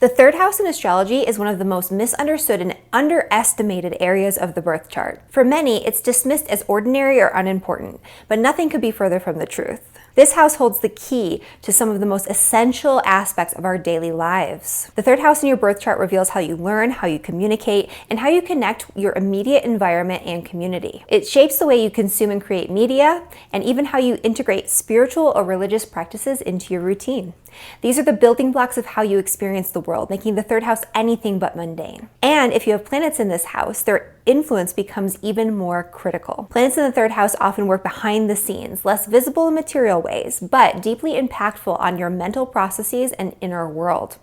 The third house in astrology is one of the most misunderstood and underestimated areas of the birth chart. For many, it's dismissed as ordinary or unimportant, but nothing could be further from the truth. This house holds the key to some of the most essential aspects of our daily lives. The third house in your birth chart reveals how you learn, how you communicate, and how you connect your immediate environment and community. It shapes the way you consume and create media, and even how you integrate spiritual or religious practices into your routine. These are the building blocks of how you experience the world, making the third house anything but mundane. And if you have planets in this house, their influence becomes even more critical. Planets in the third house often work behind the scenes, less visible in material ways, but deeply impactful on your mental processes and inner world.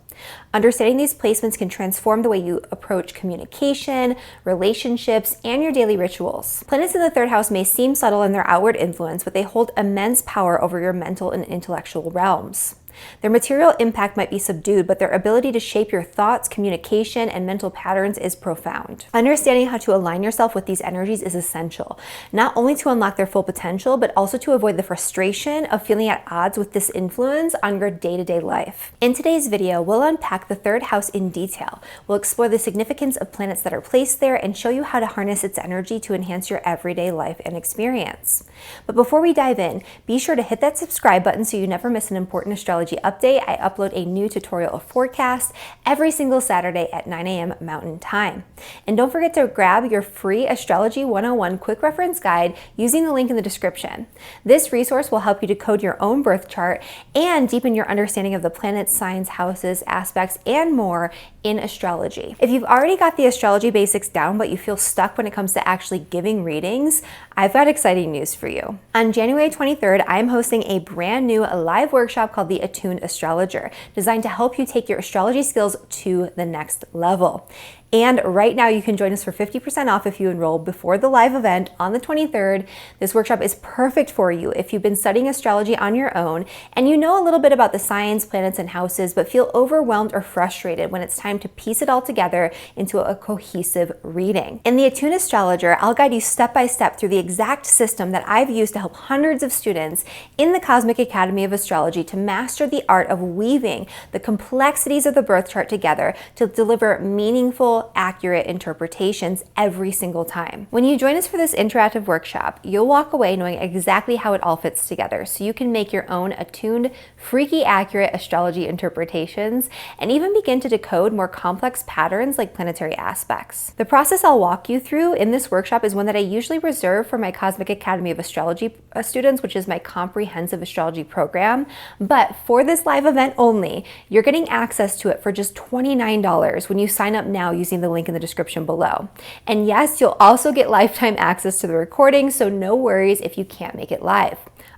Understanding these placements can transform the way you approach communication, relationships, and your daily rituals. Planets in the third house may seem subtle in their outward influence, but they hold immense power over your mental and intellectual realms. Their material impact might be subdued, but their ability to shape your thoughts, communication, and mental patterns is profound. Understanding how to align yourself with these energies is essential, not only to unlock their full potential, but also to avoid the frustration of feeling at odds with this influence on your day-to-day life. In today's video, we'll unpack the third house in detail. We'll explore the significance of planets that are placed there and show you how to harness its energy to enhance your everyday life and experience. But before we dive in, be sure to hit that subscribe button so you never miss an important astrology update. I upload a new tutorial of forecast every single Saturday at 9 a.m. Mountain Time. And don't forget to grab your free Astrology 101 quick reference guide using the link in the description. This resource will help you decode your own birth chart and deepen your understanding of the planets, signs, houses, aspects, and more in astrology. If you've already got the astrology basics down, but you feel stuck when it comes to actually giving readings, I've got exciting news for you. On January 23rd, I'm hosting a brand new live workshop called the Attuned Astrologer, designed to help you take your astrology skills to the next level. And right now you can join us for 50% off if you enroll before the live event on the 23rd. This workshop is perfect for you if you've been studying astrology on your own and you know a little bit about the signs, planets, and houses, but feel overwhelmed or frustrated when it's time to piece it all together into a cohesive reading. In the Attuned Astrologer, I'll guide you step by step through the exact system that I've used to help hundreds of students in the Cosmic Academy of Astrology to master the art of weaving the complexities of the birth chart together to deliver meaningful, accurate interpretations every single time. When you join us for this interactive workshop, you'll walk away knowing exactly how it all fits together, so you can make your own attuned, freaky accurate astrology interpretations and even begin to decode more complex patterns like planetary aspects. The process I'll walk you through in this workshop is one that I usually reserve for my Cosmic Academy of Astrology students, which is my comprehensive astrology program. But for this live event only, you're getting access to it for just $29 when you sign up now using the link in the description below. And yes, you'll also get lifetime access to the recording, so no worries if you can't make it live.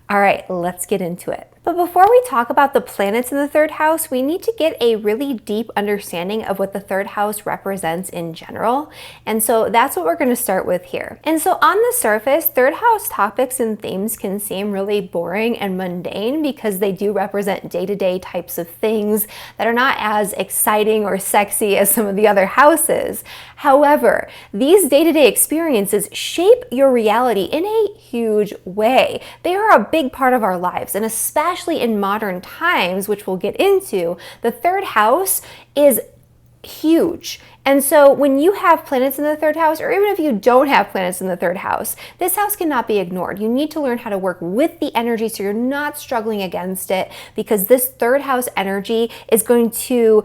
All right, let's get into it. But before we talk about the planets in the third house, we need to get a really deep understanding of what the third house represents in general. And so that's what we're going to start with here. And so on the surface, third house topics and themes can seem really boring and mundane because they do represent day-to-day types of things that are not as exciting or sexy as some of the other houses. However, these day-to-day experiences shape your reality in a huge way. They are a big part of our lives, and especially in modern times, which we'll get into, the third house is huge. And so when you have planets in the third house, or even if you don't have planets in the third house, this house cannot be ignored. You need to learn how to work with the energy so you're not struggling against it, because this third house energy is going to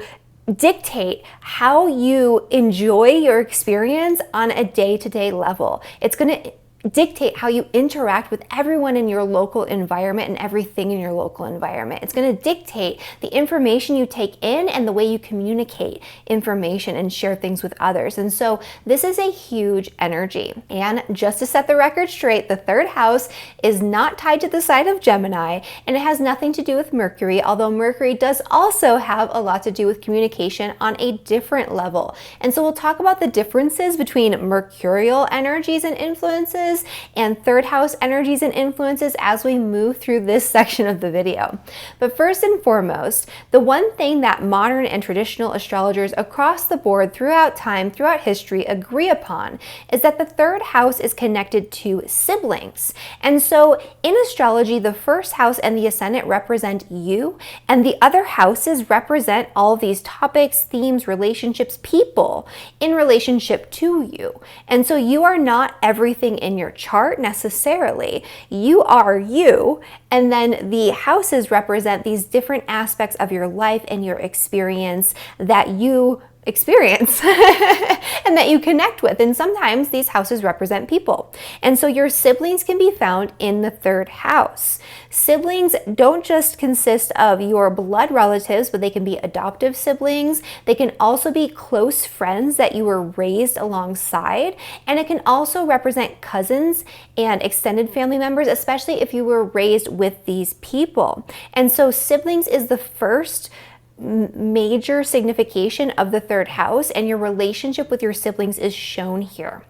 dictate how you enjoy your experience on a day-to-day level. It's going to dictate how you interact with everyone in your local environment and everything in your local environment. It's going to dictate the information you take in and the way you communicate information and share things with others. And so this is a huge energy. And just to set the record straight, the third house is not tied to the sign of Gemini, and it has nothing to do with Mercury, although Mercury does also have a lot to do with communication on a different level. And so we'll talk about the differences between mercurial energies and influences influences and third house energies and influences as we move through this section of the video. But first and foremost, the one thing that modern and traditional astrologers across the board throughout time, throughout history, agree upon is that the third house is connected to siblings. And so in astrology, the first house and the ascendant represent you, and the other houses represent all of these topics, themes, relationships, people in relationship to you. And so you are not everything in your chart necessarily. You are you, and then the houses represent these different aspects of your life and your experience that you experience and that you connect with. And sometimes these houses represent people. And so your siblings can be found in the third house. Siblings don't just consist of your blood relatives, but they can be adoptive siblings. They can also be close friends that you were raised alongside. And it can also represent cousins and extended family members, especially if you were raised with these people. And so siblings is the first major signification of the third house, and your relationship with your siblings is shown here.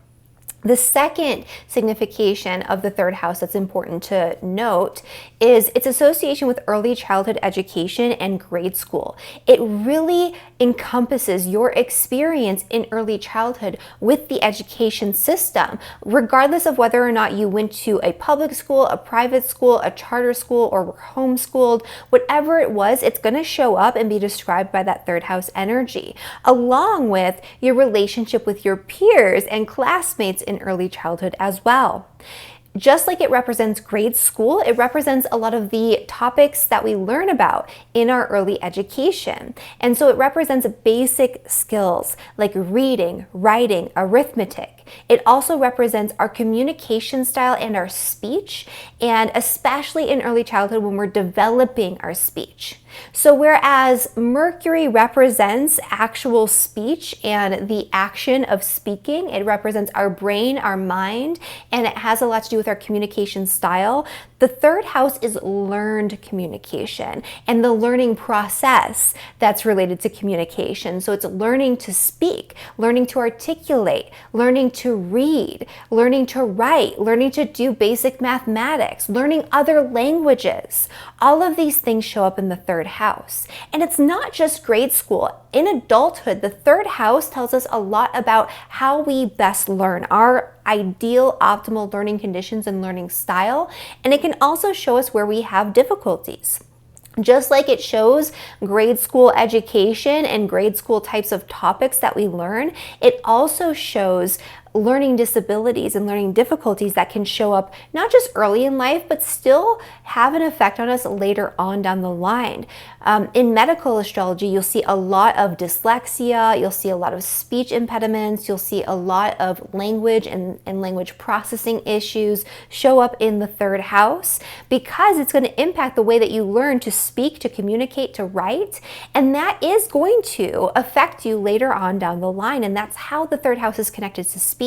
The second signification of the third house that's important to note is its association with early childhood education and grade school. It really encompasses your experience in early childhood with the education system, regardless of whether or not you went to a public school, a private school, a charter school, or were homeschooled. Whatever it was, it's going to show up and be described by that third house energy, along with your relationship with your peers and classmates in early childhood as well. Just like it represents grade school, it represents a lot of the topics that we learn about in our early education. And so it represents basic skills like reading, writing, arithmetic. It also represents our communication style and our speech, and especially in early childhood when we're developing our speech. So whereas Mercury represents actual speech and the action of speaking, it represents our brain, our mind, and it has a lot to do with our communication style. The third house is learned communication and the learning process that's related to communication. So it's learning to speak, learning to articulate, learning to read, learning to write, learning to do basic mathematics, learning other languages. All of these things show up in the third house. And it's not just grade school. In adulthood, the third house tells us a lot about how we best learn, our ideal optimal learning conditions and learning style. And it can also show us where we have difficulties. Just like it shows grade school education and grade school types of topics that we learn, it also shows learning disabilities and learning difficulties that can show up not just early in life, but still have an effect on us later on down the line. In medical astrology, you'll see a lot of dyslexia, you'll see a lot of speech impediments, you'll see a lot of language and language processing issues show up in the third house, because it's going to impact the way that you learn to speak, to communicate, to write, and that is going to affect you later on down the line, and that's how the third house is connected to speech.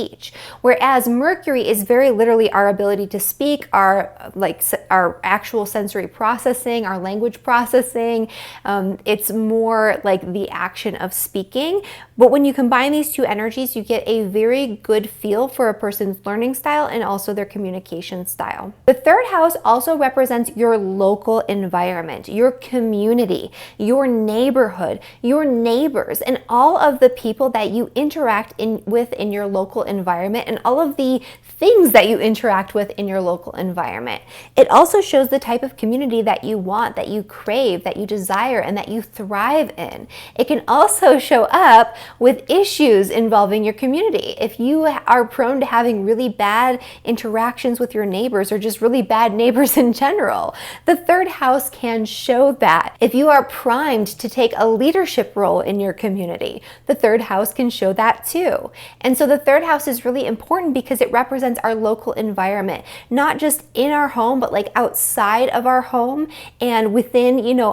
Whereas Mercury is very literally our ability to speak, our actual sensory processing, our language processing. It's more like the action of speaking. But when you combine these two energies, you get a very good feel for a person's learning style and also their communication style. The third house also represents your local environment, your community, your neighborhood, your neighbors, and all of the people that you interact with in your local environment, and all of the things that you interact with in your local environment. It also shows the type of community that you want, that you crave, that you desire, and that you thrive in. It can also show up with issues involving your community. If you are prone to having really bad interactions with your neighbors, or just really bad neighbors in general, the third house can show that. If you are primed to take a leadership role in your community, the third house can show that too. And so the third house is really important because it represents our local environment, not just in our home, but like outside of our home and within,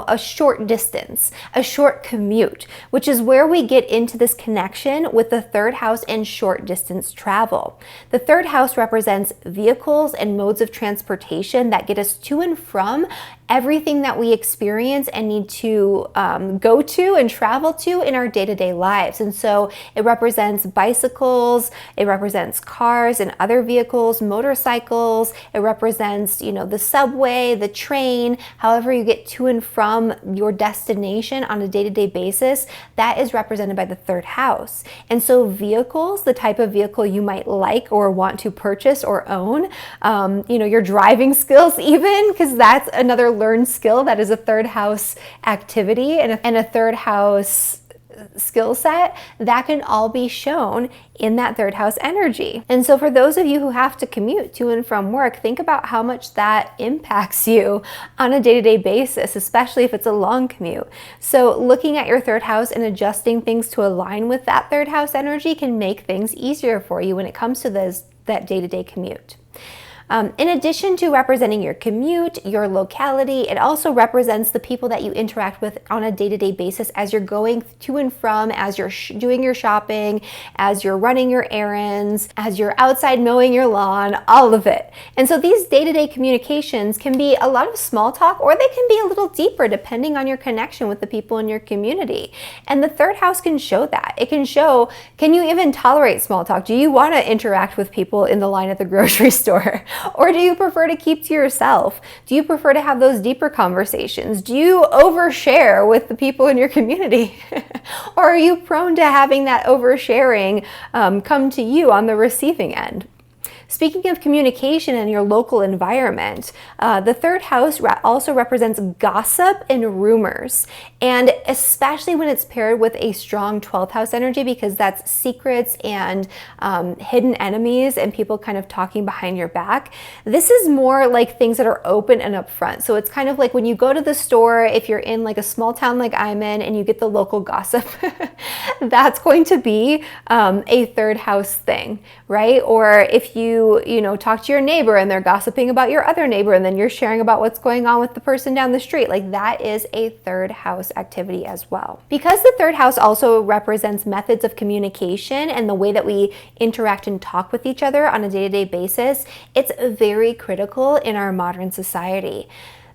a short distance, a short commute, which is where we get into this connection with the third house and short distance travel. The third house represents vehicles and modes of transportation that get us to and from everything that we experience and need to go to and travel to in our day-to-day lives. And so it represents bicycles, it represents cars and other vehicles, motorcycles, it represents, the subway, the train, however you get to and from your destination on a day-to-day basis, that is represented by the third house. And so vehicles, the type of vehicle you might like or want to purchase or own, your driving skills even, because that's another learned skill that is a third house activity and a third house skill set, that can all be shown in that third house energy. And so for those of you who have to commute to and from work, think about how much that impacts you on a day-to-day basis, especially if it's a long commute. So looking at your third house and adjusting things to align with that third house energy can make things easier for you when it comes to that day-to-day commute. In addition to representing your commute, your locality, it also represents the people that you interact with on a day-to-day basis as you're going to and from, as you're doing your shopping, as you're running your errands, as you're outside mowing your lawn, all of it. And so these day-to-day communications can be a lot of small talk, or they can be a little deeper depending on your connection with the people in your community. And the third house can show that. It can show, can you even tolerate small talk? Do you want to interact with people in the line at the grocery store? Or do you prefer to keep to yourself? Do you prefer to have those deeper conversations? Do you overshare with the people in your community? Or are you prone to having that oversharing come to you on the receiving end? Speaking of communication in your local environment, the third house also represents gossip and rumors, and especially when it's paired with a strong 12th house energy, because that's secrets and hidden enemies and people kind of talking behind your back. This is more like things that are open and upfront. So it's kind of like when you go to the store, if you're in like a small town like I'm in and you get the local gossip, that's going to be a third house thing, right? Or if you talk to your neighbor and they're gossiping about your other neighbor, and then you're sharing about what's going on with the person down the street, like that is a third house activity as well. Because the third house also represents methods of communication and the way that we interact and talk with each other on a day-to-day basis, it's very critical in our modern society.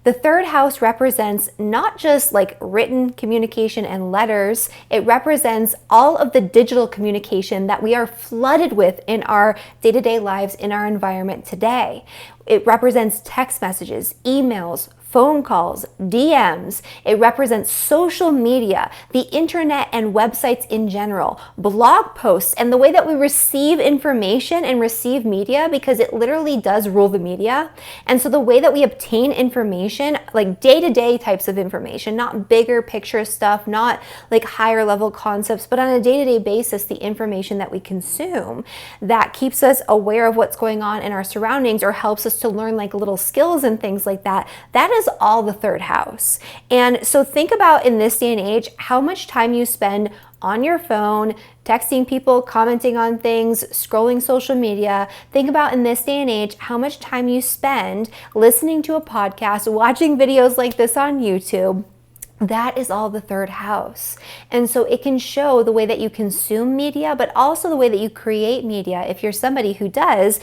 The third house represents not just like written communication and letters, it represents all of the digital communication that we are flooded with in our day-to-day lives in our environment today. It represents text messages, emails, phone calls, DMs. It represents social media, the internet and websites in general, blog posts, and the way that we receive information and receive media, because it literally does rule the media. And so the way that we obtain information, like day-to-day types of information, not bigger picture stuff, not like higher level concepts, but on a day-to-day basis, the information that we consume that keeps us aware of what's going on in our surroundings or helps us to learn like little skills and things like that, that is all the third house. And so think about in this day and age, how much time you spend on your phone, texting people, commenting on things, scrolling social media. Think about in this day and age, how much time you spend listening to a podcast, watching videos like this on YouTube. That is all the third house. And so it can show the way that you consume media, but also the way that you create media. If you're somebody who does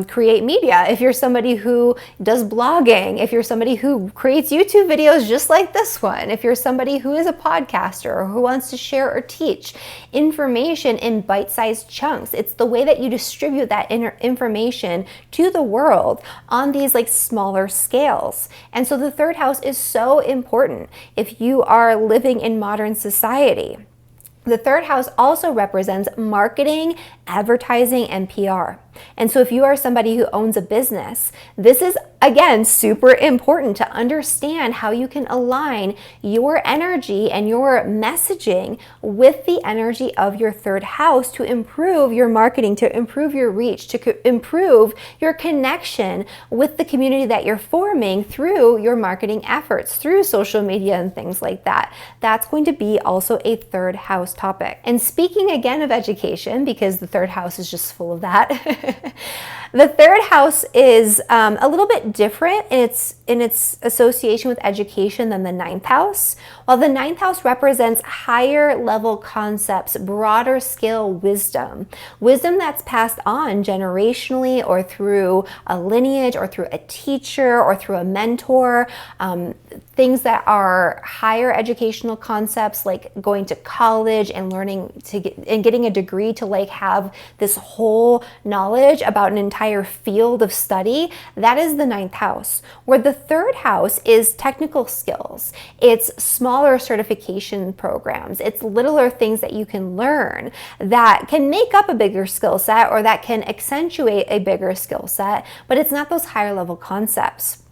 create media, if you're somebody who does blogging, if you're somebody who creates YouTube videos just like this one, if you're somebody who is a podcaster or who wants to share or teach information in bite-sized chunks, it's the way that you distribute that information to the world on these like smaller scales. And so the third house is so important if you are living in modern society. The third house also represents marketing, advertising, and PR. And so if you are somebody who owns a business, this is, again, super important to understand how you can align your energy and your messaging with the energy of your third house to improve your marketing, to improve your reach, to improve your connection with the community that you're forming through your marketing efforts, through social media and things like that. That's going to be also a third house topic. And speaking again of education, because the third house is just full of that, The third house is a little bit different in its association with education than the ninth house. While the ninth house represents higher level concepts, broader scale wisdom that's passed on generationally or through a lineage or through a teacher or through a mentor, things that are higher educational concepts like going to college and learning and getting a degree to like have this whole knowledge about an entire field of study. That is the ninth house. Where the third house is technical skills. It's smaller certification programs. It's littler things that you can learn that can make up a bigger skill set or that can accentuate a bigger skill set, but it's not those higher level concepts.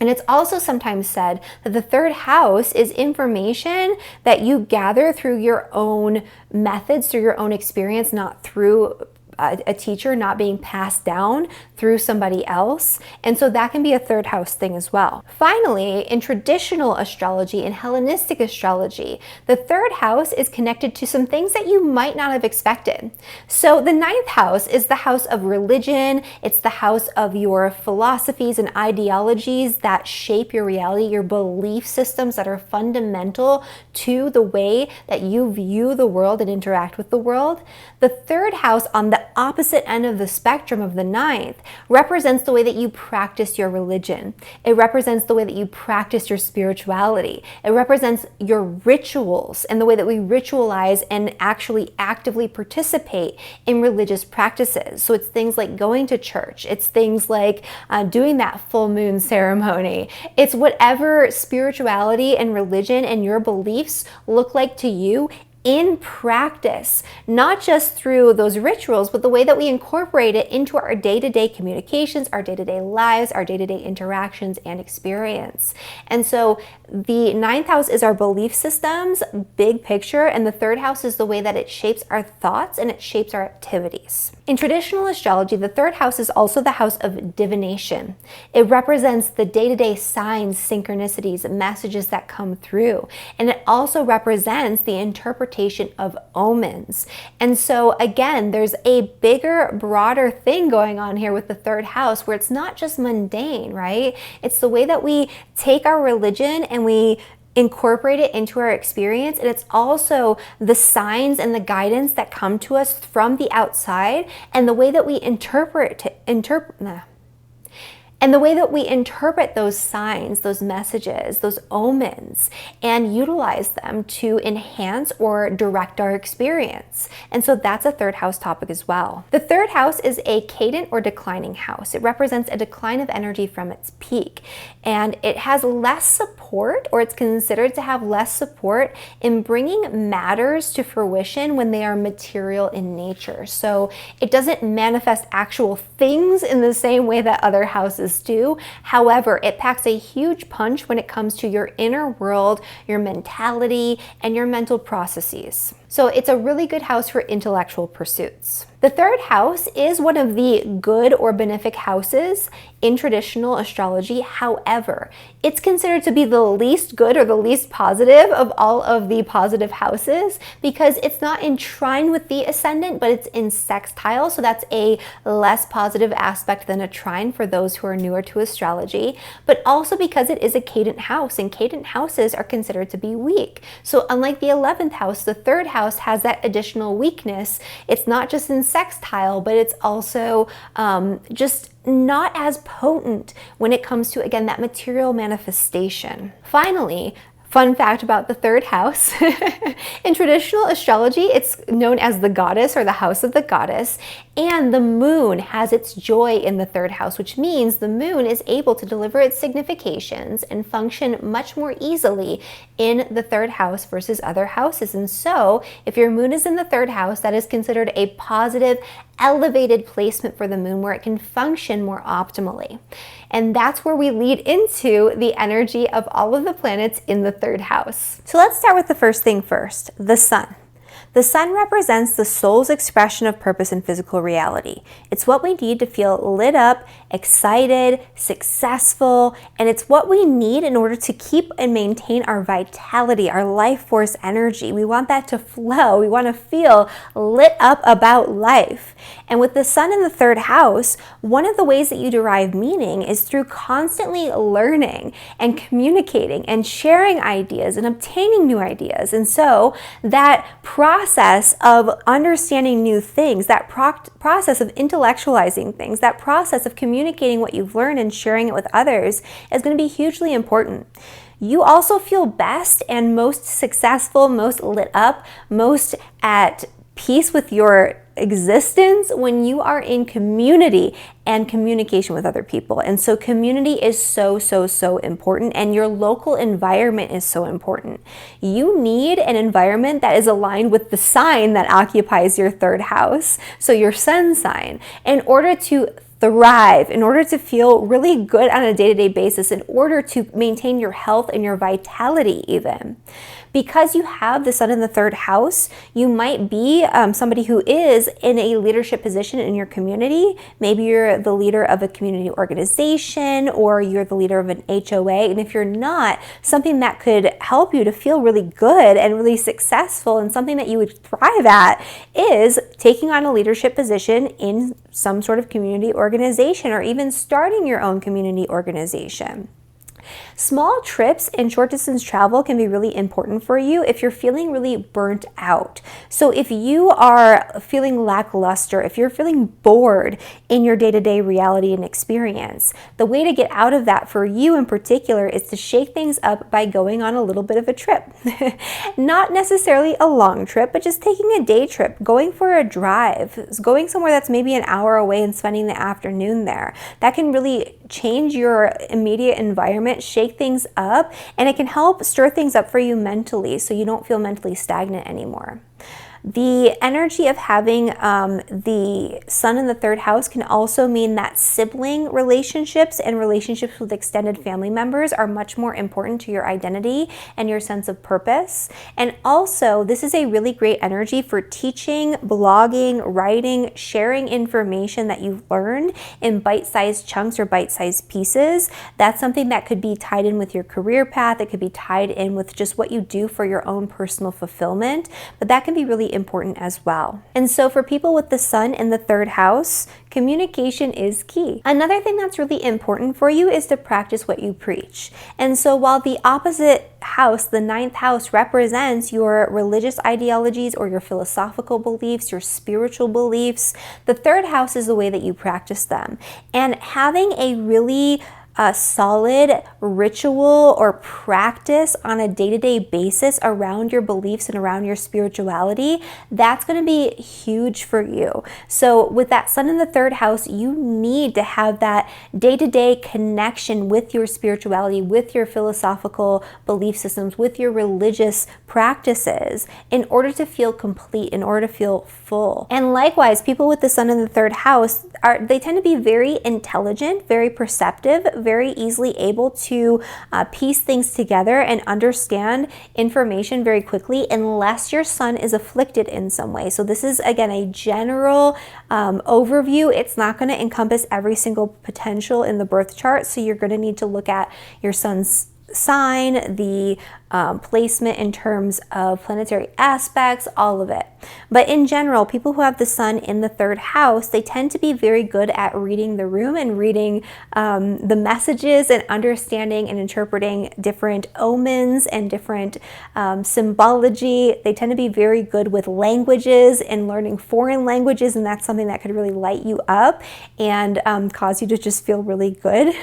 And it's also sometimes said that the third house is information that you gather through your own methods, through your own experience, not through a teacher, not being passed down through somebody else. And so that can be a third house thing as well. Finally, in traditional astrology and Hellenistic astrology, the third house is connected to some things that you might not have expected. So the ninth house is the house of religion. It's the house of your philosophies and ideologies that shape your reality, your belief systems that are fundamental to the way that you view the world and interact with the world. The third house on the opposite end of the spectrum of the ninth represents the way that you practice your religion. It represents the way that you practice your spirituality. It represents your rituals and the way that we ritualize and actually actively participate in religious practices. So it's things like going to church. It's things like doing that full moon ceremony. It's whatever spirituality and religion and your beliefs look like to you in practice, not just through those rituals, but the way that we incorporate it into our day-to-day communications, our day-to-day lives, our day-to-day interactions and experience. And so the ninth house is our belief systems, big picture, and the third house is the way that it shapes our thoughts and it shapes our activities. In traditional astrology, the third house is also the house of divination. It represents the day-to-day signs, synchronicities, messages that come through. And it also represents the interpretation of omens. And so again, there's a bigger, broader thing going on here with the third house where it's not just mundane, right? It's the way that we take our religion and we incorporate it into our experience, and it's also the signs and the guidance that come to us from the outside and the way that we interpret those signs, those messages, those omens, and utilize them to enhance or direct our experience. And so that's a third house topic as well. The third house is a cadent or declining house. It represents a decline of energy from its peak, and it has less support, or it's considered to have less support in bringing matters to fruition when they are material in nature. So it doesn't manifest actual things in the same way that other houses do. However, it packs a huge punch when it comes to your inner world, your mentality, and your mental processes. So it's a really good house for intellectual pursuits. The third house is one of the good or benefic houses in traditional astrology. However, it's considered to be the least good or the least positive of all of the positive houses because it's not in trine with the ascendant, but it's in sextile. So that's a less positive aspect than a trine for those who are newer to astrology, but also because it is a cadent house, and cadent houses are considered to be weak. So unlike the 11th house, the third house has that additional weakness. It's not just in sextile, but it's also just not as potent when it comes to, again, that material manifestation. Finally, fun fact about the third house. In traditional astrology, it's known as the goddess or the house of the goddess, and the moon has its joy in the third house, which means the moon is able to deliver its significations and function much more easily in the third house versus other houses. And so if your moon is in the third house, that is considered a positive, elevated placement for the moon where it can function more optimally. And that's where we lead into the energy of all of the planets in the third house. So let's start with the first thing first, the sun. The sun represents the soul's expression of purpose in physical reality. It's what we need to feel lit up, excited, successful, and it's what we need in order to keep and maintain our vitality, our life force energy. We want that to flow. We want to feel lit up about life. And with the sun in the third house, one of the ways that you derive meaning is through constantly learning and communicating and sharing ideas and obtaining new ideas. And so that process of understanding new things, that process of intellectualizing things, that process of communicating what you've learned and sharing it with others is going to be hugely important. You also feel best and most successful, most lit up, most at peace with your existence when you are in community and communication with other people. And so community is so important, and your local environment is so important. You need an environment that is aligned with the sign that occupies your third house, so your sun sign, in order to thrive, in order to feel really good on a day-to-day basis, in order to maintain your health and your vitality even. Because you have the sun in the third house, you might be somebody who is in a leadership position in your community. Maybe you're the leader of a community organization, or you're the leader of an HOA. And if you're not, something that could help you to feel really good and really successful and something that you would thrive at is taking on a leadership position in some sort of community organization, or even starting your own community organization. Small trips and short distance travel can be really important for you if you're feeling really burnt out. So if you are feeling lackluster, if you're feeling bored in your day-to-day reality and experience, the way to get out of that for you in particular is to shake things up by going on a little bit of a trip. Not necessarily a long trip, but just taking a day trip, going for a drive, going somewhere that's maybe an hour away and spending the afternoon there. That can really change your immediate environment, shake things up, and it can help stir things up for you mentally so you don't feel mentally stagnant anymore. The energy of having the sun in the third house can also mean that sibling relationships and relationships with extended family members are much more important to your identity and your sense of purpose. And also, this is a really great energy for teaching, blogging, writing, sharing information that you've learned in bite-sized chunks or bite-sized pieces. That's something that could be tied in with your career path. It could be tied in with just what you do for your own personal fulfillment, but that can be really important as well. And so for people with the sun in the third house, communication is key. Another thing that's really important for you is to practice what you preach. And so while the opposite house, the ninth house, represents your religious ideologies or your philosophical beliefs, your spiritual beliefs, the third house is the way that you practice them. And having a really solid ritual or practice on a day-to-day basis around your beliefs and around your spirituality, that's going to be huge for you. So with that sun in the third house, you need to have that day-to-day connection with your spirituality, with your philosophical belief systems, with your religious practices in order to feel complete, in order to feel full. And likewise, people with the sun in the third house, they tend to be very intelligent, very perceptive, very easily able to piece things together and understand information very quickly unless your sun is afflicted in some way. So this is, again, a general overview. It's not going to encompass every single potential in the birth chart. So you're going to need to look at your sun's sign, the placement in terms of planetary aspects, all of it. But in general, people who have the sun in the third house, they tend to be very good at reading the room and reading the messages and understanding and interpreting different omens and different symbology. They tend to be very good with languages and learning foreign languages, and that's something that could really light you up and cause you to just feel really good.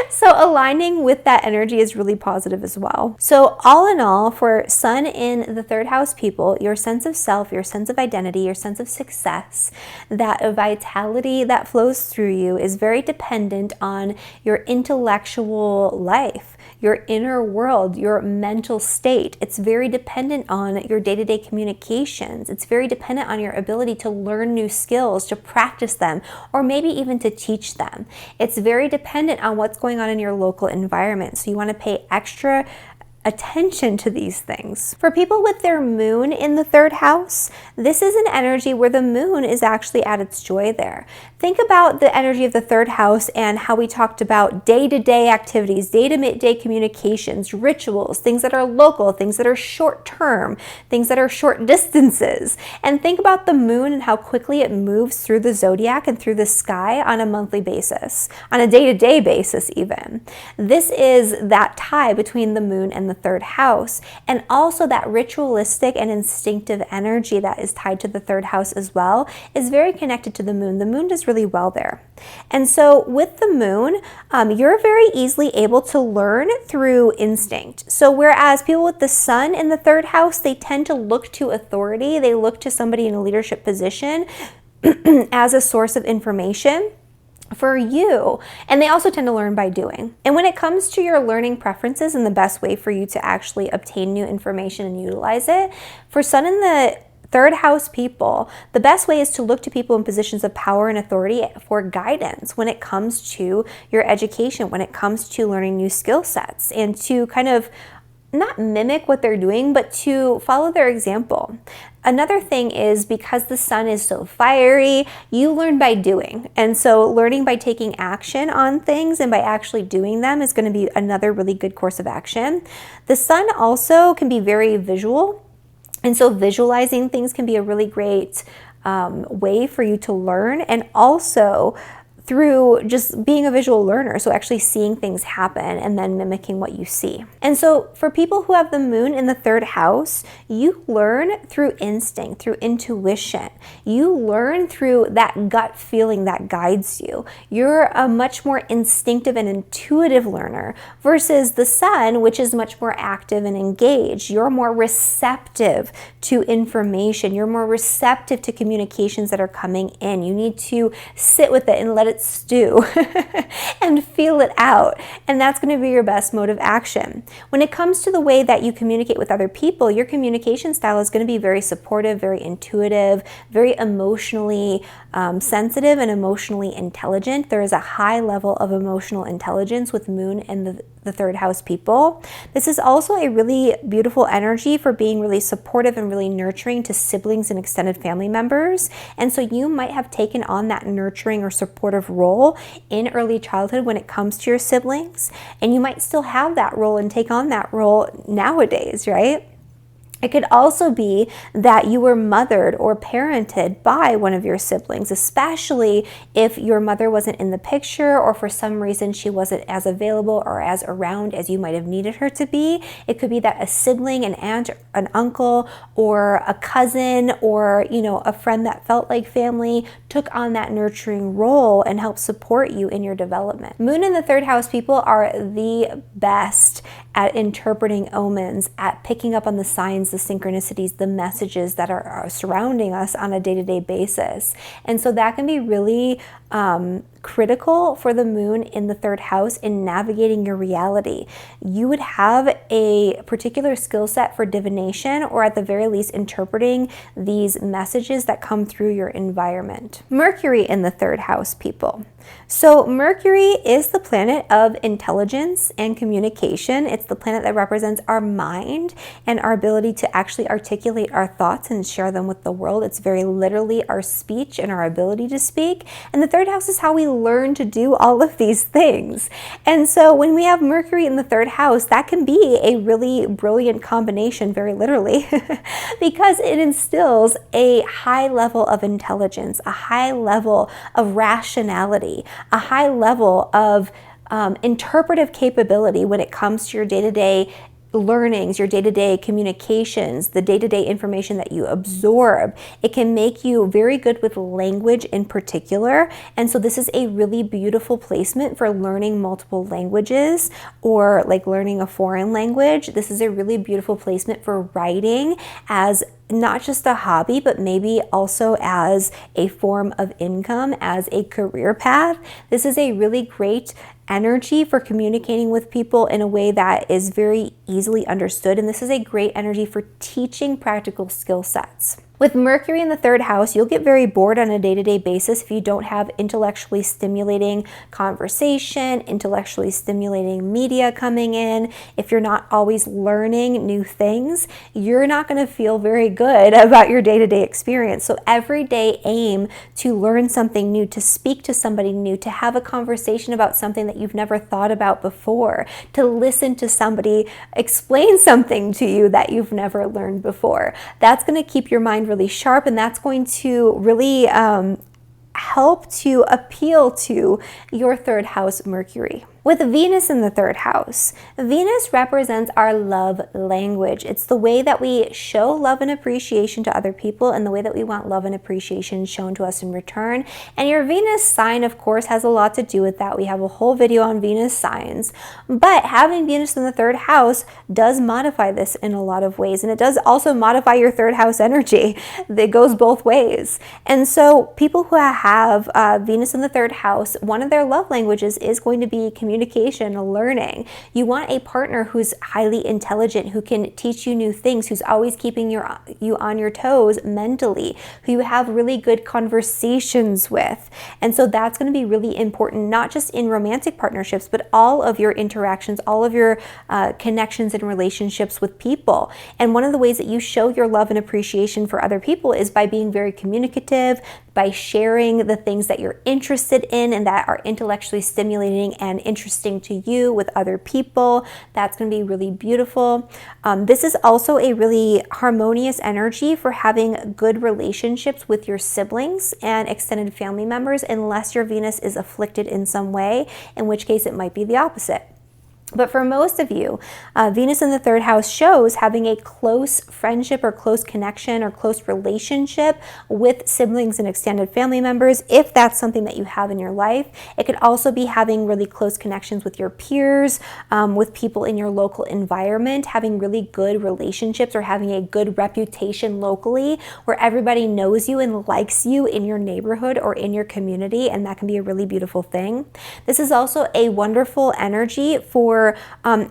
So aligning with that energy is really positive as well. So all in all, for sun in the third house people, your sense of self, your sense of identity, your sense of success, that vitality that flows through you is very dependent on your intellectual life, your inner world, your mental state. It's very dependent on your day-to-day communications. It's very dependent on your ability to learn new skills, to practice them, or maybe even to teach them. It's very dependent on what's going on in your local environment. So you want to pay extra attention to these things. For people with their moon in the third house, this is an energy where the moon is actually at its joy there. Think about the energy of the third house and how we talked about day-to-day activities, day-to-day communications, rituals, things that are local, things that are short-term, things that are short distances. And think about the moon and how quickly it moves through the zodiac and through the sky on a monthly basis, on a day-to-day basis even. This is that tie between the moon and the third house, and also that ritualistic and instinctive energy that is tied to the third house as well is very connected to the moon. The moon does really well there. And so with the moon, you're very easily able to learn through instinct. So whereas people with the sun in the third house, they tend to look to authority, they look to somebody in a leadership position as a source of information for you, and they also tend to learn by doing. And when it comes to your learning preferences and the best way for you to actually obtain new information and utilize it, for sun in the third house people, the best way is to look to people in positions of power and authority for guidance when it comes to your education, when it comes to learning new skill sets, and to kind of not mimic what they're doing, but to follow their example. Another thing is, because the sun is so fiery, you learn by doing. And so learning by taking action on things and by actually doing them is going to be another really good course of action. The sun also can be very visual. And so visualizing things can be a really great way for you to learn, and also through just being a visual learner, so actually seeing things happen and then mimicking what you see. And so for people who have the moon in the third house, you learn through instinct, through intuition. You learn through that gut feeling that guides you. You're a much more instinctive and intuitive learner versus the sun, which is much more active and engaged. You're more receptive to information. You're more receptive to communications that are coming in. You need to sit with it and let it stew and feel it out. And that's going to be your best mode of action. When it comes to the way that you communicate with other people, your communication style is going to be very supportive, very intuitive, very emotionally sensitive and emotionally intelligent. There is a high level of emotional intelligence with moon and the third house people. This is also a really beautiful energy for being really supportive and really nurturing to siblings and extended family members. And so you might have taken on that nurturing or supportive role in early childhood when it comes to your siblings, and you might still have that role and take on that role nowadays, right? It could also be that you were mothered or parented by one of your siblings, especially if your mother wasn't in the picture or for some reason she wasn't as available or as around as you might have needed her to be. It could be that a sibling, an aunt, an uncle, or a cousin, or a friend that felt like family took on that nurturing role and helped support you in your development. Moon in the third house people are the best at interpreting omens, at picking up on the signs, the synchronicities, the messages that are surrounding us on a day-to-day basis. And so that can be really critical for the moon in the third house in navigating your reality. You would have a particular skill set for divination, or at the very least interpreting these messages that come through your environment. Mercury in the third house people. So Mercury is the planet of intelligence and communication. It's the planet that represents our mind and our ability to actually articulate our thoughts and share them with the world. It's very literally our speech and our ability to speak. And the third house is how we learn to do all of these things. And so when we have Mercury in the third house, that can be a really brilliant combination, very literally, because it instills a high level of intelligence, a high level of rationality, a high level of interpretive capability when it comes to your day-to-day learnings, your day-to-day communications, the day-to-day information that you absorb. It can make you very good with language in particular. And so this is a really beautiful placement for learning multiple languages, or like learning a foreign language. This is a really beautiful placement for writing as not just a hobby, but maybe also as a form of income, as a career path. This is a really great energy for communicating with people in a way that is very easily understood. And this is a great energy for teaching practical skill sets. With Mercury in the third house, you'll get very bored on a day-to-day basis if you don't have intellectually stimulating conversation, intellectually stimulating media coming in. If you're not always learning new things, you're not going to feel very good about your day-to-day experience. So every day aim to learn something new, to speak to somebody new, to have a conversation about something that you've never thought about before, to listen to somebody explain something to you that you've never learned before. That's going to keep your mind really sharp, and that's going to really help to appeal to your third house Mercury. With Venus in the third house, Venus represents our love language. It's the way that we show love and appreciation to other people and the way that we want love and appreciation shown to us in return. And your Venus sign, of course, has a lot to do with that. We have a whole video on Venus signs. But having Venus in the third house does modify this in a lot of ways. And it does also modify your third house energy. It goes both ways. And so people who have Venus in the third house, one of their love languages is going to be communication, learning. You want a partner who's highly intelligent, who can teach you new things, who's always keeping you on your toes mentally, who you have really good conversations with. And so that's going to be really important, not just in romantic partnerships, but all of your interactions, all of your connections and relationships with people. And one of the ways that you show your love and appreciation for other people is by being very communicative, by sharing the things that you're interested in and that are intellectually stimulating and interesting to you with other people. That's going to be really beautiful. This is also a really harmonious energy for having good relationships with your siblings and extended family members, unless your Venus is afflicted in some way, in which case it might be the opposite. But for most of you, Venus in the third house shows having a close friendship or close connection or close relationship with siblings and extended family members, if that's something that you have in your life. It could also be having really close connections with your peers, with people in your local environment, having really good relationships or having a good reputation locally where everybody knows you and likes you in your neighborhood or in your community, and that can be a really beautiful thing. This is also a wonderful energy for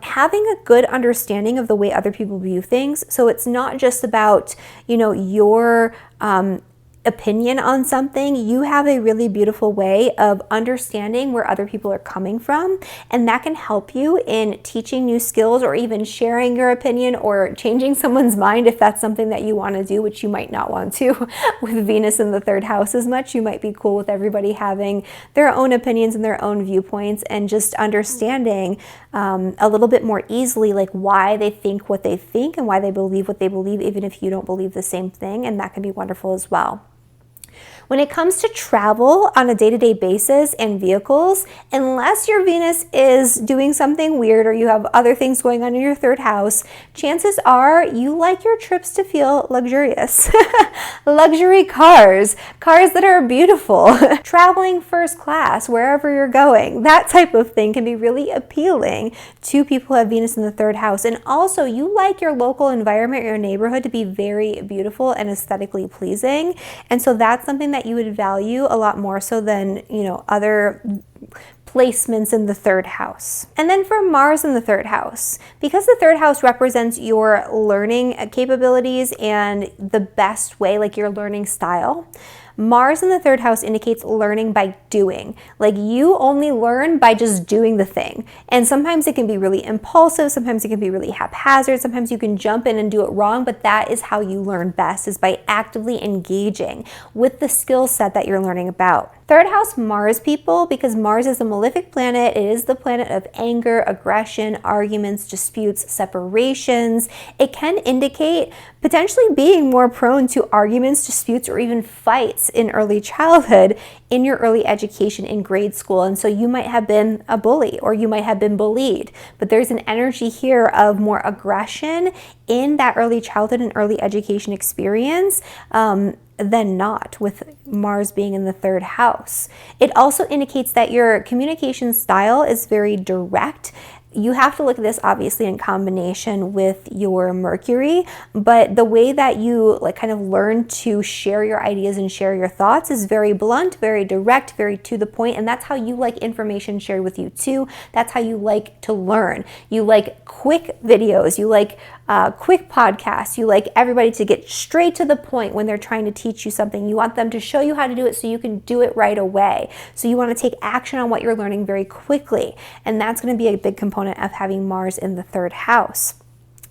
having a good understanding of the way other people view things. So it's not just about, your opinion on something. You have a really beautiful way of understanding where other people are coming from, and that can help you in teaching new skills or even sharing your opinion or changing someone's mind if that's something that you want to do, which you might not want to with Venus in the third house as much. You might be cool with everybody having their own opinions and their own viewpoints, and just understanding a little bit more easily like why they think what they think and why they believe what they believe, even if you don't believe the same thing, and that can be wonderful as well. When it comes to travel on a day-to-day basis and vehicles, unless your Venus is doing something weird or you have other things going on in your third house, chances are you like your trips to feel luxurious. Luxury cars that are beautiful, traveling first class wherever you're going, that type of thing can be really appealing to people who have Venus in the third house. And also, you like your local environment, your neighborhood to be very beautiful and aesthetically pleasing. And so that's something that you would value a lot more so than, other placements in the third house. And then for Mars in the third house, because the third house represents your learning capabilities and the best way, like your learning style, Mars in the third house indicates learning by doing. Like you only learn by just doing the thing. And sometimes it can be really impulsive, sometimes it can be really haphazard, sometimes you can jump in and do it wrong, but that is how you learn best, is by actively engaging with the skill set that you're learning about. Third house Mars people, because Mars is a malefic planet, it is the planet of anger, aggression, arguments, disputes, separations. It can indicate potentially being more prone to arguments, disputes, or even fights in early childhood, in your early education in grade school. And so you might have been a bully or you might have been bullied, but there's an energy here of more aggression in that early childhood and early education experience than not, with Mars being in the third house. It also indicates that your communication style is very direct. You have to look at this obviously in combination with your Mercury, but the way that you kind of learn to share your ideas and share your thoughts is very blunt, very direct, very to the point, and that's how you like information shared with you too. That's how you like to learn. You like quick videos, you like quick podcasts. You like everybody to get straight to the point when they're trying to teach you something. You want them to show you how to do it so you can do it right away. So you want to take action on what you're learning very quickly. And that's going to be a big component of having Mars in the third house.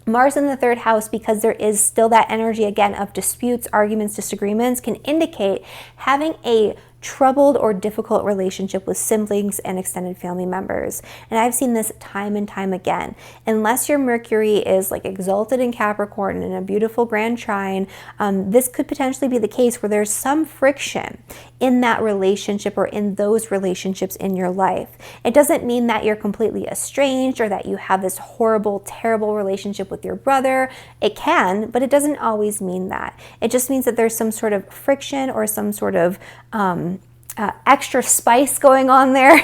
Mars in the third house, because there is still that energy again of disputes, arguments, disagreements, can indicate having a troubled or difficult relationship with siblings and extended family members. And I've seen this time and time again. Unless your Mercury is like exalted in Capricorn in a beautiful grand trine, this could potentially be the case where there's some friction in that relationship or in those relationships in your life. It doesn't mean that you're completely estranged or that you have this horrible, terrible relationship with your brother. It can, but it doesn't always mean that. It just means that there's some sort of friction or some sort of extra spice going on there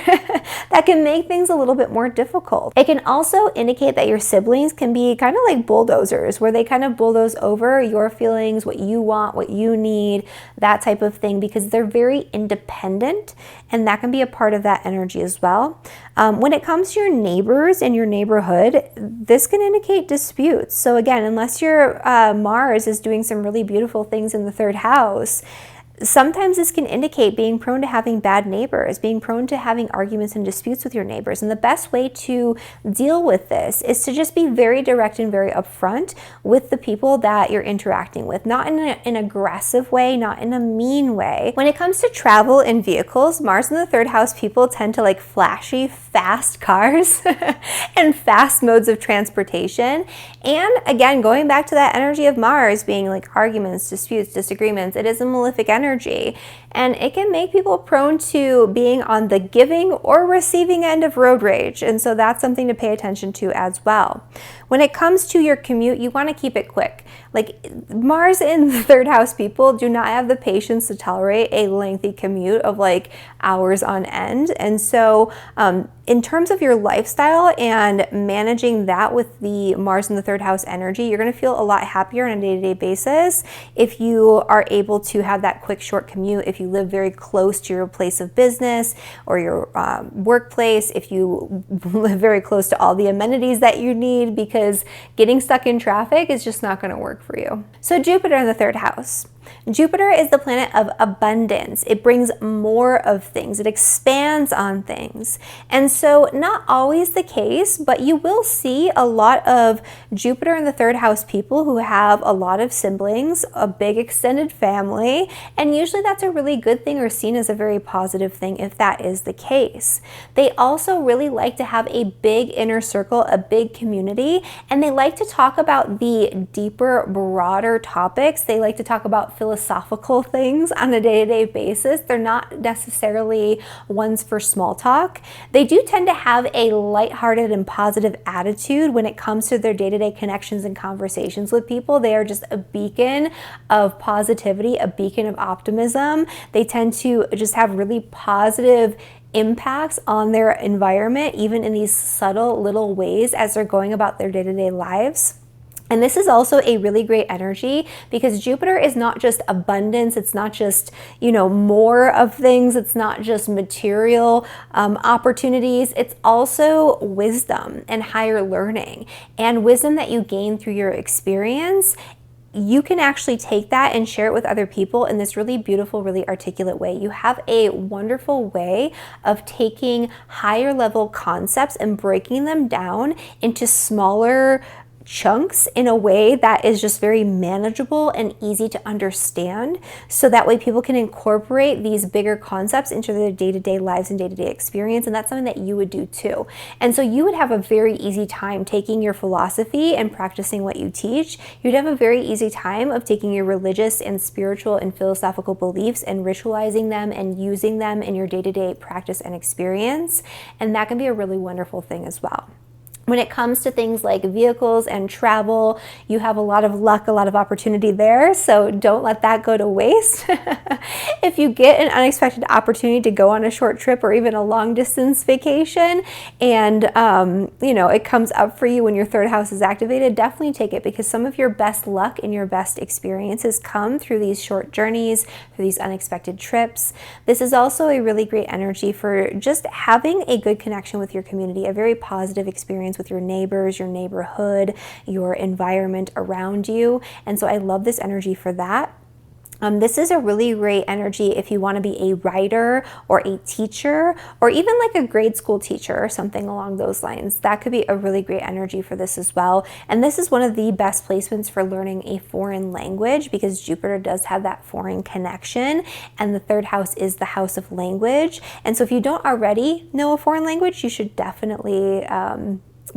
that can make things a little bit more difficult. It can also indicate that your siblings can be kind of like bulldozers, where they kind of bulldoze over your feelings, what you want, what you need, that type of thing, because they're very independent, and that can be a part of that energy as well. When it comes to your neighbors in your neighborhood, this can indicate disputes. So again, unless your Mars is doing some really beautiful things in the third house, sometimes this can indicate being prone to having bad neighbors, being prone to having arguments and disputes with your neighbors. And the best way to deal with this is to just be very direct and very upfront with the people that you're interacting with, not in an aggressive way, not in a mean way. When it comes to travel and vehicles, Mars in the third house people tend to like flashy, fast cars and fast modes of transportation. And again, going back to that energy of Mars being like arguments, disputes, disagreements, it is a malefic energy. And it can make people prone to being on the giving or receiving end of road rage. And so that's something to pay attention to as well. When it comes to your commute, you want to keep it quick. Like Mars in the third house people do not have the patience to tolerate a lengthy commute of like hours on end. And so in terms of your lifestyle and managing that with the Mars in the third house energy, you're going to feel a lot happier on a day-to-day basis if you are able to have that quick, short commute, if you live very close to your place of business or your workplace, if you live very close to all the amenities that you need, because getting stuck in traffic is just not going to work for you. So Jupiter in the third house. Jupiter is the planet of abundance. It brings more of things. It expands on things. And so not always the case, but you will see a lot of Jupiter in the third house people who have a lot of siblings, a big extended family, and usually that's a really good thing or seen as a very positive thing if that is the case. They also really like to have a big inner circle, a big community, and they like to talk about the deeper, broader topics. They like to talk about philosophical things on a day-to-day basis. They're not necessarily ones for small talk. They do tend to have a lighthearted and positive attitude when it comes to their day-to-day connections and conversations with people. They are just a beacon of positivity, a beacon of optimism. They tend to just have really positive impacts on their environment, even in these subtle little ways as they're going about their day-to-day lives. And this is also a really great energy because Jupiter is not just abundance. It's not just, more of things. It's not just material opportunities. It's also wisdom and higher learning and wisdom that you gain through your experience. You can actually take that and share it with other people in this really beautiful, really articulate way. You have a wonderful way of taking higher level concepts and breaking them down into smaller chunks in a way that is just very manageable and easy to understand, so that way people can incorporate these bigger concepts into their day-to-day lives and day-to-day experience. And that's something that you would do too. And so you would have a very easy time taking your philosophy and practicing what you teach. You'd have a very easy time of taking your religious and spiritual and philosophical beliefs and ritualizing them and using them in your day-to-day practice and experience. And that can be a really wonderful thing as well. When it comes to things like vehicles and travel, you have a lot of luck, a lot of opportunity there, so don't let that go to waste. If you get an unexpected opportunity to go on a short trip or even a long distance vacation and it comes up for you when your third house is activated, definitely take it, because some of your best luck and your best experiences come through these short journeys, through these unexpected trips. This is also a really great energy for just having a good connection with your community, a very positive experience with your neighbors, your neighborhood, your environment around you. And so I love this energy for that. This is a really great energy if you want to be a writer or a teacher, or even like a grade school teacher or something along those lines. That could be a really great energy for this as well. And this is one of the best placements for learning a foreign language, because Jupiter does have that foreign connection, and the third house is the house of language. And so if you don't already know a foreign language, you should definitely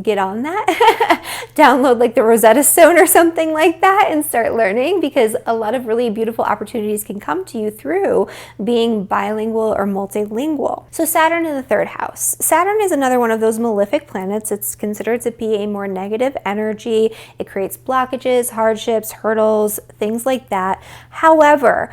get on that. Download like the Rosetta Stone or something like that and start learning, because a lot of really beautiful opportunities can come to you through being bilingual or multilingual. So Saturn in the third house. Saturn is another one of those malefic planets. It's considered to be a more negative energy. It creates blockages, hardships, hurdles, things like that. However,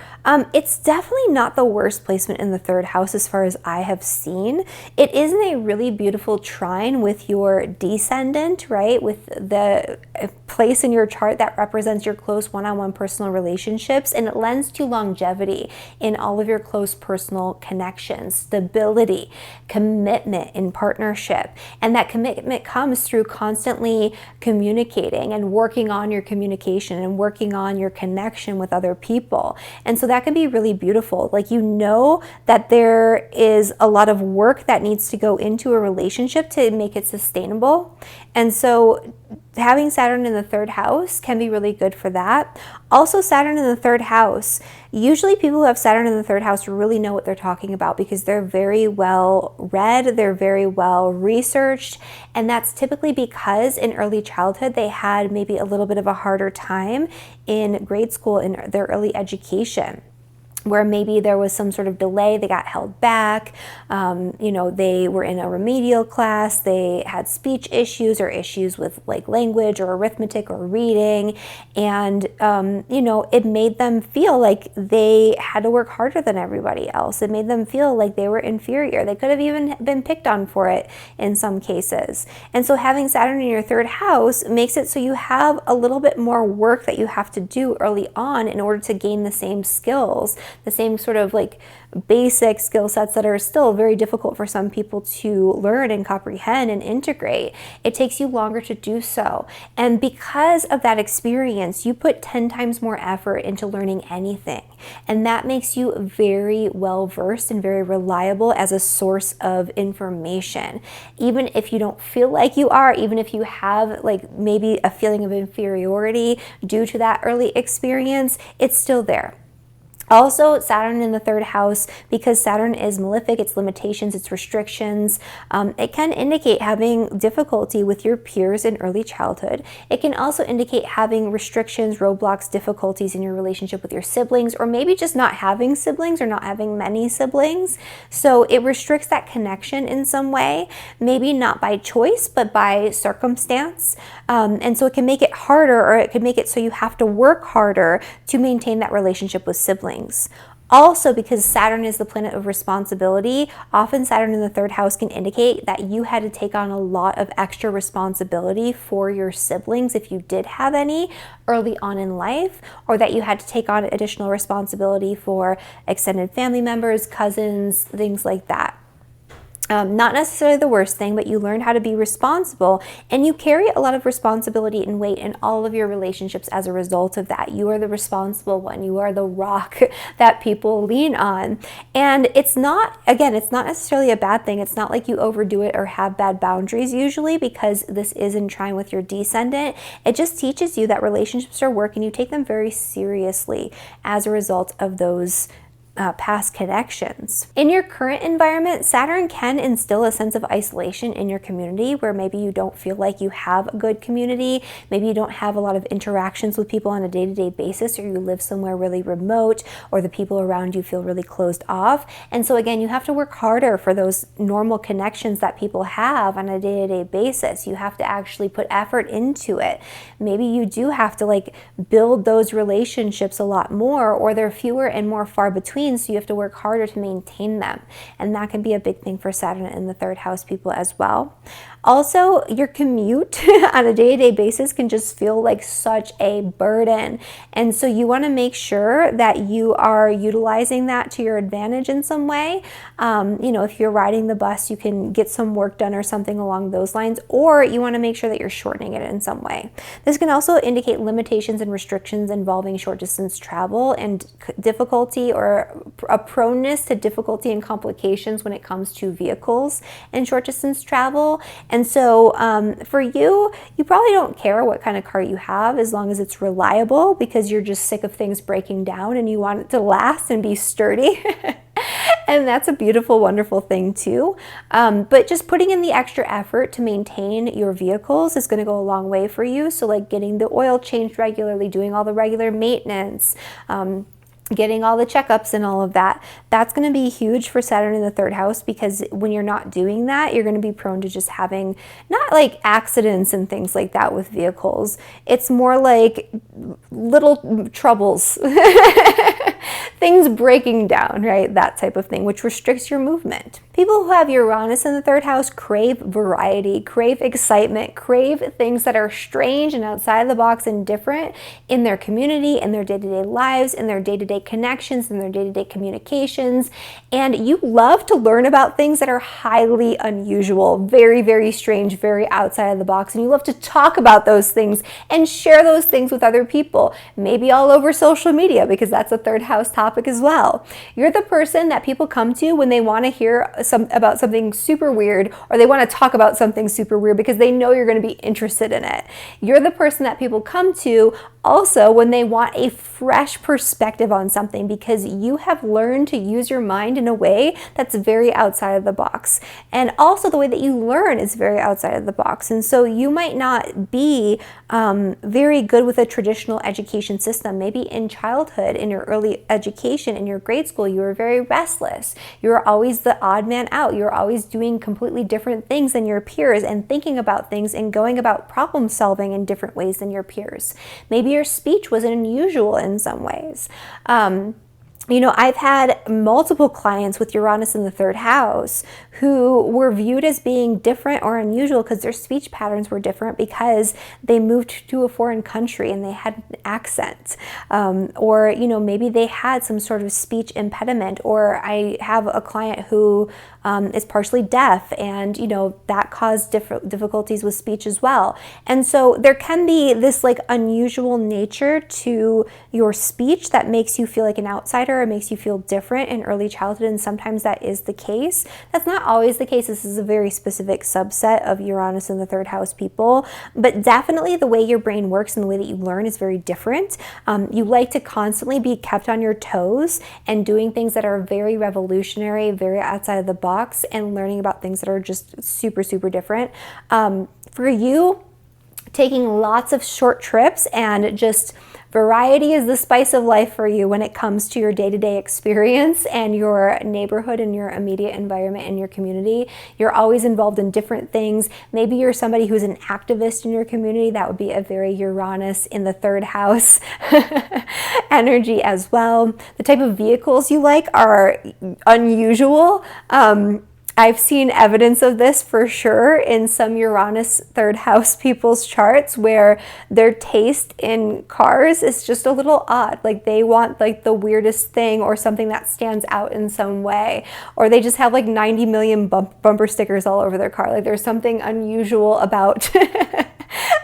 it's definitely not the worst placement in the third house as far as I have seen. It is in a really beautiful trine with your descendant, right? With the place in your chart that represents your close one-on-one personal relationships, and it lends to longevity in all of your close personal connections, stability, commitment in partnership. And that commitment comes through constantly communicating and working on your communication and working on your connection with other people. And so that can be really beautiful. Like, you know that there is a lot of work that needs to go into a relationship to make it sustainable. And so having Saturn in the third house can be really good for that. Also, Saturn in the third house, usually people who have Saturn in the third house really know what they're talking about, because they're very well read, they're very well researched, and that's typically because in early childhood they had maybe a little bit of a harder time in grade school, in their early education, where maybe there was some sort of delay, they got held back, they were in a remedial class, they had speech issues or issues with like language or arithmetic or reading, and it made them feel like they had to work harder than everybody else. It made them feel like they were inferior. They could have even been picked on for it in some cases. And so having Saturn in your third house makes it so you have a little bit more work that you have to do early on in order to gain the same skills, the same sort of like basic skill sets that are still very difficult for some people to learn and comprehend and integrate. It takes you longer to do so. And because of that experience, you put 10 times more effort into learning anything. And that makes you very well versed and very reliable as a source of information. Even if you don't feel like you are, even if you have like maybe a feeling of inferiority due to that early experience, it's still there. Also, Saturn in the third house, because Saturn is malefic, its limitations, its restrictions, it can indicate having difficulty with your peers in early childhood. It can also indicate having restrictions, roadblocks, difficulties in your relationship with your siblings, or maybe just not having siblings or not having many siblings. So it restricts that connection in some way, maybe not by choice, but by circumstance. And so it can make it harder, or it could make it so you have to work harder to maintain that relationship with siblings. Also, because Saturn is the planet of responsibility, often Saturn in the third house can indicate that you had to take on a lot of extra responsibility for your siblings, if you did have any, early on in life, or that you had to take on additional responsibility for extended family members, cousins, things like that. Not necessarily the worst thing, but you learn how to be responsible, and you carry a lot of responsibility and weight in all of your relationships as a result of that. You are the responsible one. You are the rock that people lean on. And it's not necessarily a bad thing. It's not like you overdo it or have bad boundaries usually, because this is in trine with your descendant. It just teaches you that relationships are work, and you take them very seriously as a result of those past connections. In your current environment, Saturn can instill a sense of isolation in your community, where maybe you don't feel like you have a good community, maybe you don't have a lot of interactions with people on a day-to-day basis, or you live somewhere really remote, or the people around you feel really closed off. And so again, you have to work harder for those normal connections that people have on a day-to-day basis. You have to actually put effort into it. Maybe you do have to like build those relationships a lot more, or they're fewer and more far between routines, so you have to work harder to maintain them. And that can be a big thing for Saturn in the third house people as well. Also, your commute on a day-to-day basis can just feel like such a burden. And so you want to make sure that you are utilizing that to your advantage in some way. If you're riding the bus, you can get some work done or something along those lines, or you want to make sure that you're shortening it in some way. This can also indicate limitations and restrictions involving short distance travel and difficulty, or a proneness to difficulty and complications when it comes to vehicles and short distance travel. And so for you probably don't care what kind of car you have as long as it's reliable, because you're just sick of things breaking down and you want it to last and be sturdy. And that's a beautiful, wonderful thing too. But just putting in the extra effort to maintain your vehicles is going to go a long way for you. So like getting the oil changed regularly, doing all the regular maintenance, getting all the checkups and all of that, that's going to be huge for Saturn in the third house, because when you're not doing that, you're going to be prone to just having not like accidents and things like that with vehicles. It's more like little troubles. Things breaking down, right? That type of thing, which restricts your movement. People who have Uranus in the third house crave variety, crave excitement, crave things that are strange and outside of the box and different in their community, in their day-to-day lives, in their day-to-day connections, in their day-to-day communications. And you love to learn about things that are highly unusual, very, very strange, very outside of the box. And you love to talk about those things and share those things with other people, maybe all over social media, because that's a third house topic as well. You're the person that people come to when they want to hear about something super weird, or they want to talk about something super weird because they know you're going to be interested in it. You're the person that people come to also when they want a fresh perspective on something, because you have learned to use your mind in a way that's very outside of the box. And also the way that you learn is very outside of the box. And so you might not be very good with a traditional education system. Maybe in childhood, in your early education, in your grade school, you were very restless. You were always the odd man out. You were always doing completely different things than your peers and thinking about things and going about problem solving in different ways than your peers. Maybe your speech was unusual in some ways. I've had multiple clients with Uranus in the third house who were viewed as being different or unusual because their speech patterns were different because they moved to a foreign country and they had an accent. Or maybe they had some sort of speech impediment. Or I have a client who is partially deaf, and that caused difficulties with speech as well. And so there can be this like unusual nature to your speech that makes you feel like an outsider, or makes you feel different in early childhood, and sometimes that is the case. That's not always the case. This is a very specific subset of Uranus in the third house people, but definitely the way your brain works and the way that you learn is very different. You like to constantly be kept on your toes and doing things that are very revolutionary, very outside of the box, and learning about things that are just super, super different. For you, taking lots of short trips and just variety is the spice of life for you when it comes to your day-to-day experience and your neighborhood and your immediate environment and your community. You're always involved in different things. Maybe you're somebody who's an activist in your community. That would be a very Uranus in the third house energy as well. The type of vehicles you like are unusual. I've seen evidence of this for sure in some Uranus third house people's charts, where their taste in cars is just a little odd. Like they want like the weirdest thing or something that stands out in some way, or they just have like 90 million bumper stickers all over their car. Like there's something unusual about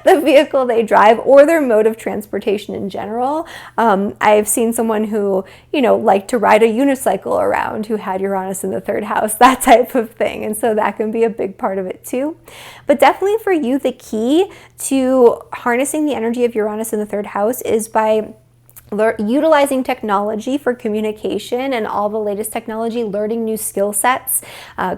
the vehicle they drive or their mode of transportation in general. I've seen someone who, liked to ride a unicycle around, who had Uranus in the third house, that type of thing. And so that can be a big part of it too. But definitely for you, the key to harnessing the energy of Uranus in the third house is by utilizing technology for communication and all the latest technology, learning new skill sets,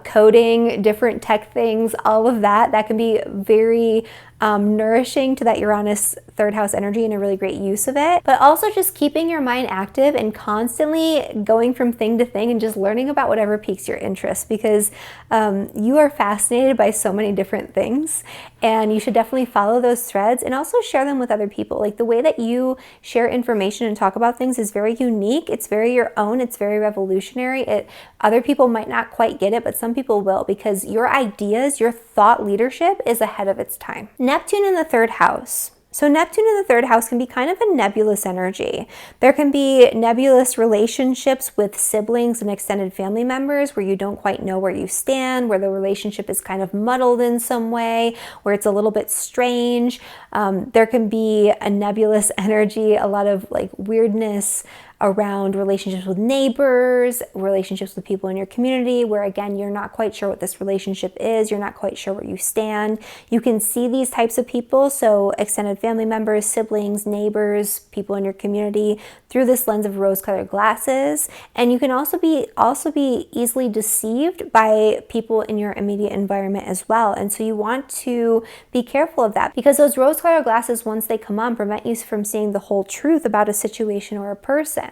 coding, different tech things, all of that. That can be very nourishing to that Uranus third house energy and a really great use of it, but also just keeping your mind active and constantly going from thing to thing and just learning about whatever piques your interest, because you are fascinated by so many different things, and you should definitely follow those threads and also share them with other people. Like, the way that you share information and talk about things is very unique. It's very your own. It's very revolutionary. Other people might not quite get it, but some people will, because your ideas, your thought leadership is ahead of its time. Neptune in the third house. So Neptune in the third house can be kind of a nebulous energy. There can be nebulous relationships with siblings and extended family members where you don't quite know where you stand, where the relationship is kind of muddled in some way, where it's a little bit strange. There can be a nebulous energy, a lot of like weirdness around relationships with neighbors, relationships with people in your community, where again, you're not quite sure what this relationship is, you're not quite sure where you stand. You can see these types of people, so extended family members, siblings, neighbors, people in your community, through this lens of rose-colored glasses. And you can also be easily deceived by people in your immediate environment as well. And so you want to be careful of that, because those rose-colored glasses, once they come on, prevent you from seeing the whole truth about a situation or a person.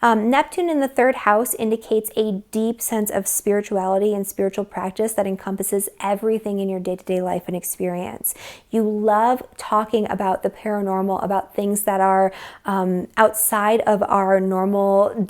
Neptune in the third house indicates a deep sense of spirituality and spiritual practice that encompasses everything in your day-to-day life and experience. You love talking about the paranormal, about things that are outside of our normal,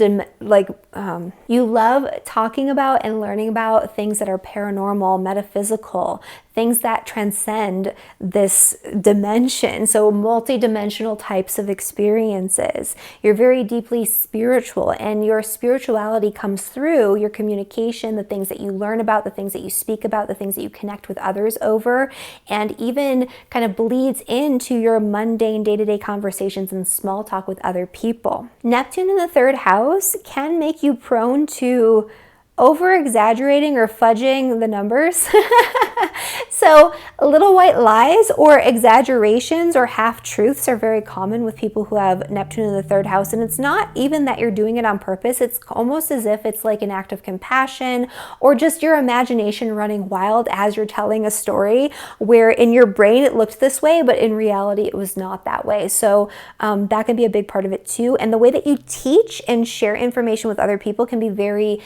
you love talking about and learning about things that are paranormal, metaphysical, things that transcend this dimension, so multi-dimensional types of experiences. You're very deeply spiritual, and your spirituality comes through your communication, the things that you learn about, the things that you speak about, the things that you connect with others over, and even kind of bleeds into your mundane day-to-day conversations and small talk with other people. Neptune in the third house can make you prone to over-exaggerating or fudging the numbers. So little white lies or exaggerations or half-truths are very common with people who have Neptune in the third house. And it's not even that you're doing it on purpose. It's almost as if it's like an act of compassion or just your imagination running wild as you're telling a story, where in your brain it looked this way, but in reality it was not that way. So that can be a big part of it too. And the way that you teach and share information with other people can be very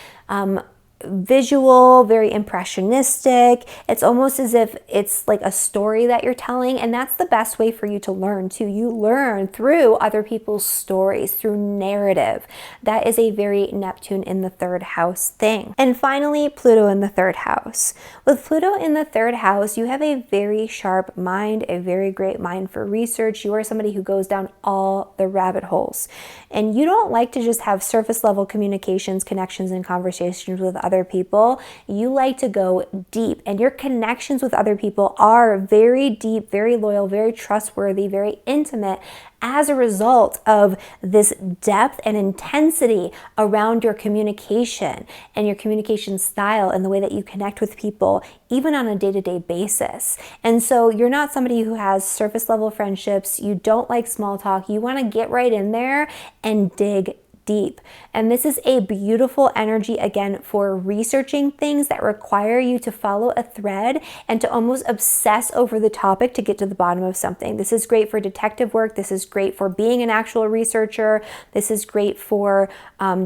visual, very impressionistic. It's almost as if it's like a story that you're telling, and that's the best way for you to learn too. You learn through other people's stories, through narrative. That is a very Neptune in the third house thing. And finally, Pluto in the third house. With Pluto in the third house, you have a very sharp mind, a very great mind for research. You are somebody who goes down all the rabbit holes, and you don't like to just have surface level communications, connections, and conversations with other people. You like to go deep, and your connections with other people are very deep, very loyal, very trustworthy, very intimate as a result of this depth and intensity around your communication and your communication style and the way that you connect with people, even on a day-to-day basis. And so you're not somebody who has surface level friendships. You don't like small talk. You want to get right in there and dig deep. And this is a beautiful energy, again, for researching things that require you to follow a thread and to almost obsess over the topic to get to the bottom of something. This is great for detective work. This is great for being an actual researcher. This is great for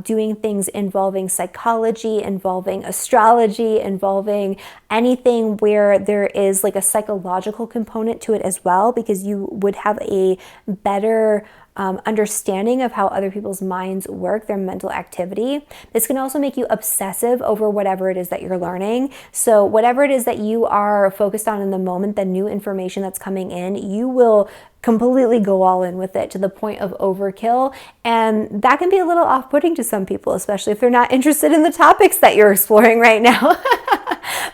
doing things involving psychology, involving astrology, involving anything where there is like a psychological component to it as well, because you would have a better understanding of how other people's minds work, their mental activity. This can also make you obsessive over whatever it is that you're learning. So whatever it is that you are focused on in the moment, the new information that's coming in, you will completely go all in with it to the point of overkill. And that can be a little off-putting to some people, especially if they're not interested in the topics that you're exploring right now.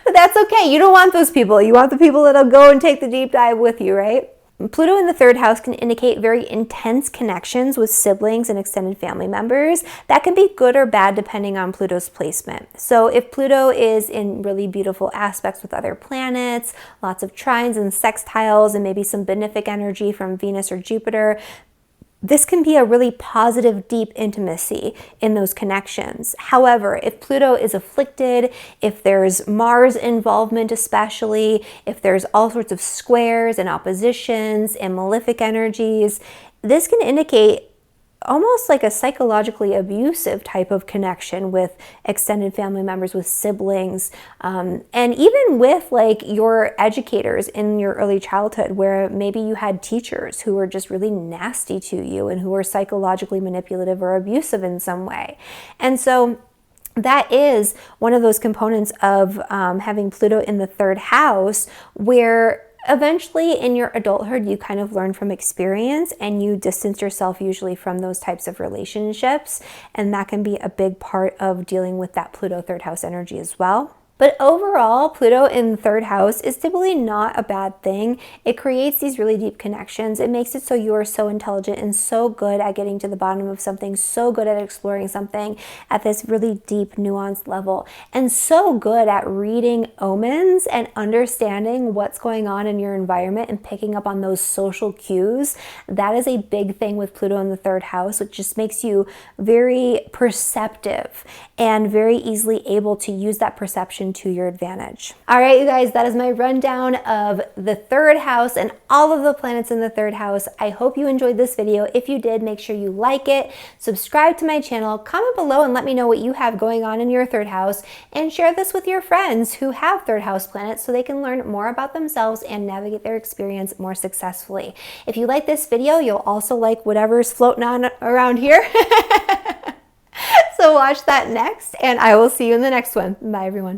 But that's okay. You don't want those people. You want the people that'll go and take the deep dive with you, right? Pluto in the third house can indicate very intense connections with siblings and extended family members. That can be good or bad depending on Pluto's placement. So if Pluto is in really beautiful aspects with other planets, lots of trines and sextiles, and maybe some benefic energy from Venus or Jupiter, this can be a really positive, deep intimacy in those connections. However, if Pluto is afflicted, if there's Mars involvement especially, if there's all sorts of squares and oppositions and malefic energies, this can indicate almost like a psychologically abusive type of connection with extended family members, with siblings, and even with like your educators in your early childhood, where maybe you had teachers who were just really nasty to you and who were psychologically manipulative or abusive in some way. And so that is one of those components of having Pluto in the third house, where eventually in your adulthood, you kind of learn from experience and you distance yourself usually from those types of relationships. And that can be a big part of dealing with that Pluto third house energy as well. But overall, Pluto in the third house is typically not a bad thing. It creates these really deep connections. It makes it so you are so intelligent and so good at getting to the bottom of something, so good at exploring something at this really deep, nuanced level, and so good at reading omens and understanding what's going on in your environment and picking up on those social cues. That is a big thing with Pluto in the third house, which just makes you very perceptive and very easily able to use that perception to your advantage. All right, you guys, that is my rundown of the third house and all of the planets in the third house. I hope you enjoyed this video. If you did, make sure you like it, subscribe to my channel, comment below and let me know what you have going on in your third house, and share this with your friends who have third house planets so they can learn more about themselves and navigate their experience more successfully. If you like this video, you'll also like whatever's floating on around here. So watch that next, and I will see you in the next one. Bye, everyone.